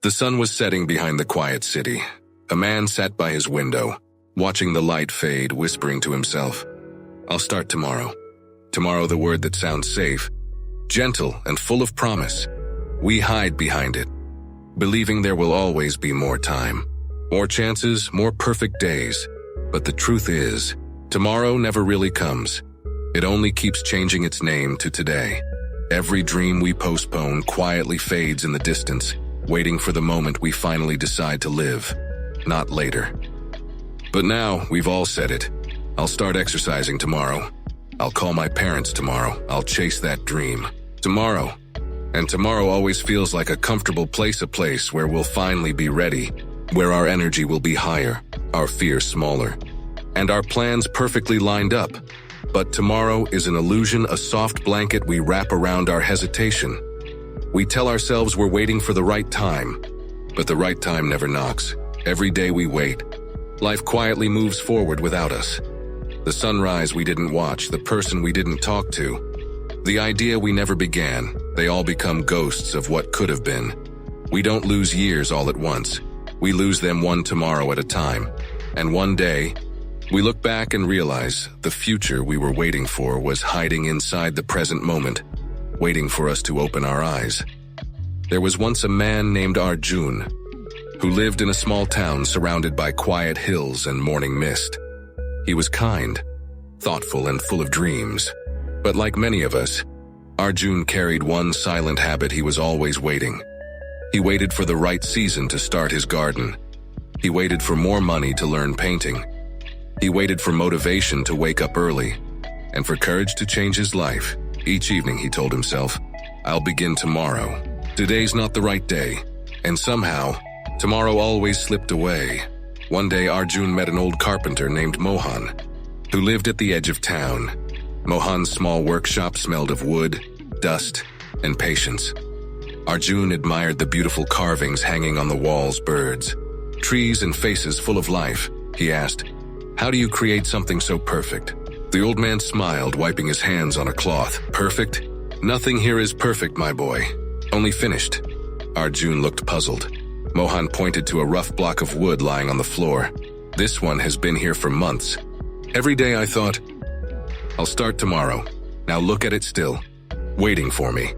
The sun was setting behind the quiet city. A man sat by his window, watching the light fade, whispering to himself, "I'll start tomorrow." Tomorrow, the word that sounds safe, gentle, and full of promise. We hide behind it, believing there will always be more time, more chances, more perfect days. But the truth is, tomorrow never really comes. It only keeps changing its name to today. Every dream we postpone quietly fades in the distance, waiting for the moment we finally decide to live, not later. But now, we've all said it. I'll start exercising tomorrow. I'll call my parents tomorrow. I'll chase that dream. Tomorrow. And tomorrow always feels like a comfortable place, a place where we'll finally be ready, where our energy will be higher, our fear smaller, and our plans perfectly lined up. But tomorrow is an illusion, a soft blanket we wrap around our hesitation. We tell ourselves we're waiting for the right time, but the right time never knocks. Every day we wait, life quietly moves forward without us. The sunrise we didn't watch, the person we didn't talk to, the idea we never began, they all become ghosts of what could have been. We don't lose years all at once. We lose them one tomorrow at a time. And one day, we look back and realize the future we were waiting for was hiding inside the present moment, waiting for us to open our eyes. There was once a man named Arjun, who lived in a small town surrounded by quiet hills and morning mist. He was kind, thoughtful, and full of dreams. But like many of us, Arjun carried one silent habit: he was always waiting. He waited for the right season to start his garden. He waited for more money to learn painting. He waited for motivation to wake up early, and for courage to change his life. Each evening he told himself, "I'll begin tomorrow. Today's not the right day." And somehow, tomorrow always slipped away. One day Arjun met an old carpenter named Mohan, who lived at the edge of town. Mohan's small workshop smelled of wood, dust, and patience. Arjun admired the beautiful carvings hanging on the walls, birds, trees, and faces full of life. He asked, "How do you create something so perfect?" The old man smiled, wiping his hands on a cloth. "Perfect? Nothing here is perfect, my boy. Only finished." Arjun looked puzzled. Mohan pointed to a rough block of wood lying on the floor. "This one has been here for months. Every day I thought, I'll start tomorrow. Now look at it still, waiting for me."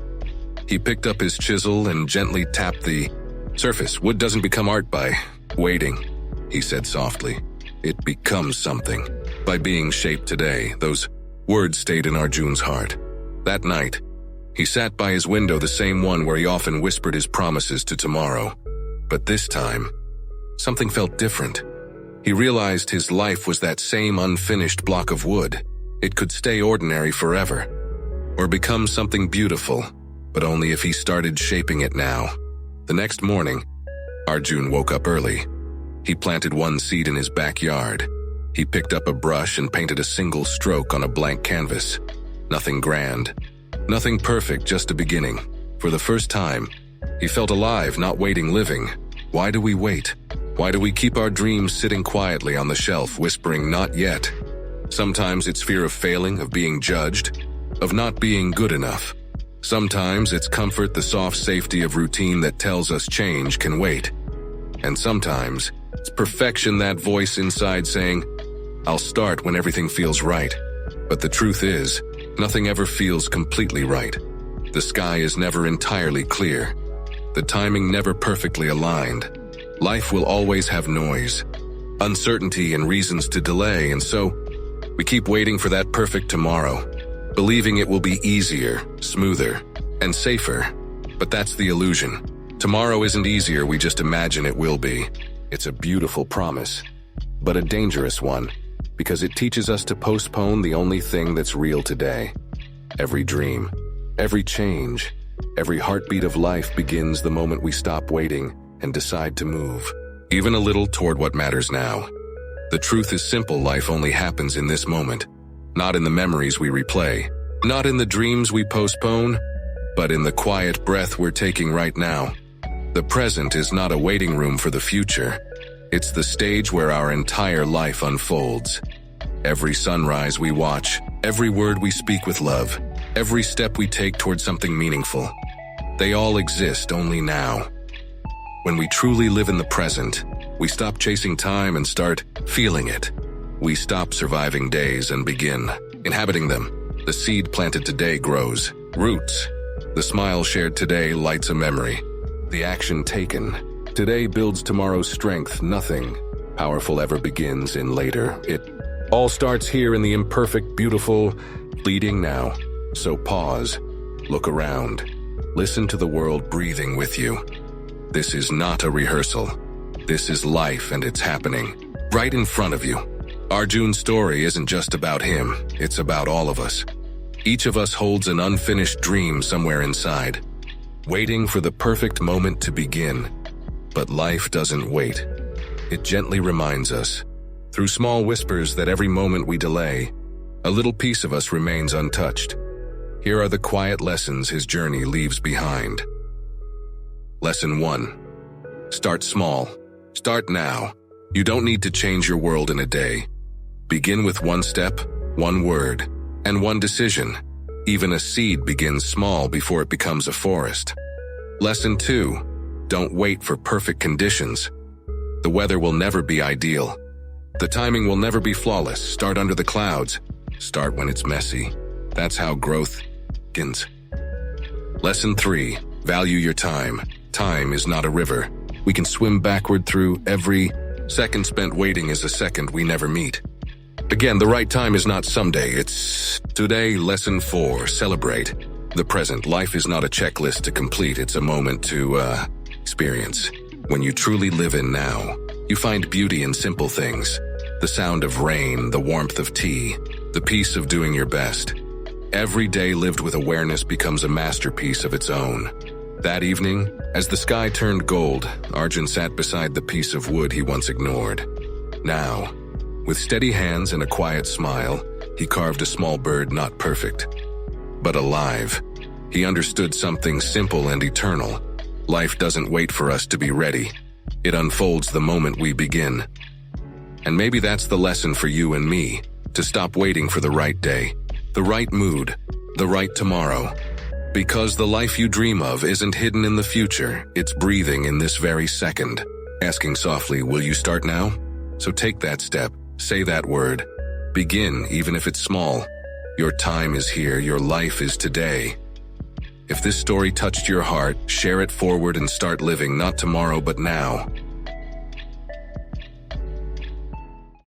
He picked up his chisel and gently tapped the surface. "Wood doesn't become art by waiting," he said softly. "It becomes something by being shaped today." Those words stayed in Arjun's heart. That night, he sat by his window, the same one where he often whispered his promises to tomorrow. But this time, something felt different. He realized his life was that same unfinished block of wood. It could stay ordinary forever, or become something beautiful, but only if he started shaping it now. The next morning, Arjun woke up early. He planted one seed in his backyard. He picked up a brush and painted a single stroke on a blank canvas. Nothing grand, nothing perfect, just a beginning. For the first time, he felt alive, not waiting, living. Why do we wait? Why do we keep our dreams sitting quietly on the shelf, whispering, "Not yet"? Sometimes it's fear of failing, of being judged, of not being good enough. Sometimes it's comfort, the soft safety of routine that tells us change can wait. And sometimes it's perfection, that voice inside saying, "I'll start when everything feels right." But the truth is, nothing ever feels completely right. The sky is never entirely clear. The timing never perfectly aligned. Life will always have noise, uncertainty, and reasons to delay, and so we keep waiting for that perfect tomorrow, believing it will be easier, smoother, and safer. But that's the illusion. Tomorrow isn't easier, we just imagine it will be. It's a beautiful promise, but a dangerous one, because it teaches us to postpone the only thing that's real today. Every dream, every change, every heartbeat of life begins the moment we stop waiting and decide to move, even a little, toward what matters now. The truth is simple: life only happens in this moment, not in the memories we replay, not in the dreams we postpone, but in the quiet breath we're taking right now. The present is not a waiting room for the future. It's the stage where our entire life unfolds. Every sunrise we watch, every word we speak with love, every step we take toward something meaningful, they all exist only now. When we truly live in the present, we stop chasing time and start feeling it. We stop surviving days and begin inhabiting them. The seed planted today grows roots. The smile shared today lights a memory. The action taken today builds tomorrow's strength. Nothing powerful ever begins in later. It all starts here in the imperfect, beautiful, fleeting now. So pause, look around, listen to the world breathing with you. This is not a rehearsal. This is life, and it's happening right in front of you. Arjun's story isn't just about him, it's about all of us. Each of us holds an unfinished dream somewhere inside, waiting for the perfect moment to begin. But life doesn't wait. It gently reminds us, through small whispers, that every moment we delay, a little piece of us remains untouched. Here are the quiet lessons his journey leaves behind. Lesson 1. Start small. Start now. You don't need to change your world in a day. Begin with one step, one word, and one decision. Even a seed begins small before it becomes a forest. Lesson 2. Don't wait for perfect conditions. The weather will never be ideal. The timing will never be flawless. Start under the clouds. Start when it's messy. That's how growth begins. Lesson 3. Value your time. Time is not a river. We can swim backward through. Every second spent waiting is a second we never meet. Again, the right time is not someday, it's today. Lesson 4. Celebrate the present. Life is not a checklist to complete, it's a moment to experience. When you truly live in now, you find beauty in simple things. The sound of rain, the warmth of tea, the peace of doing your best. Every day lived with awareness becomes a masterpiece of its own. That evening, as the sky turned gold, Arjun sat beside the piece of wood he once ignored. Now, with steady hands and a quiet smile, he carved a small bird, not perfect, but alive. He understood something simple and eternal. Life doesn't wait for us to be ready. It unfolds the moment we begin. And maybe that's the lesson for you and me, to stop waiting for the right day, the right mood, the right tomorrow. Because the life you dream of isn't hidden in the future, it's breathing in this very second. Asking softly, will you start now? So take that step, say that word. Begin, even if it's small. Your time is here, your life is today. If this story touched your heart, share it forward and start living, not tomorrow but now.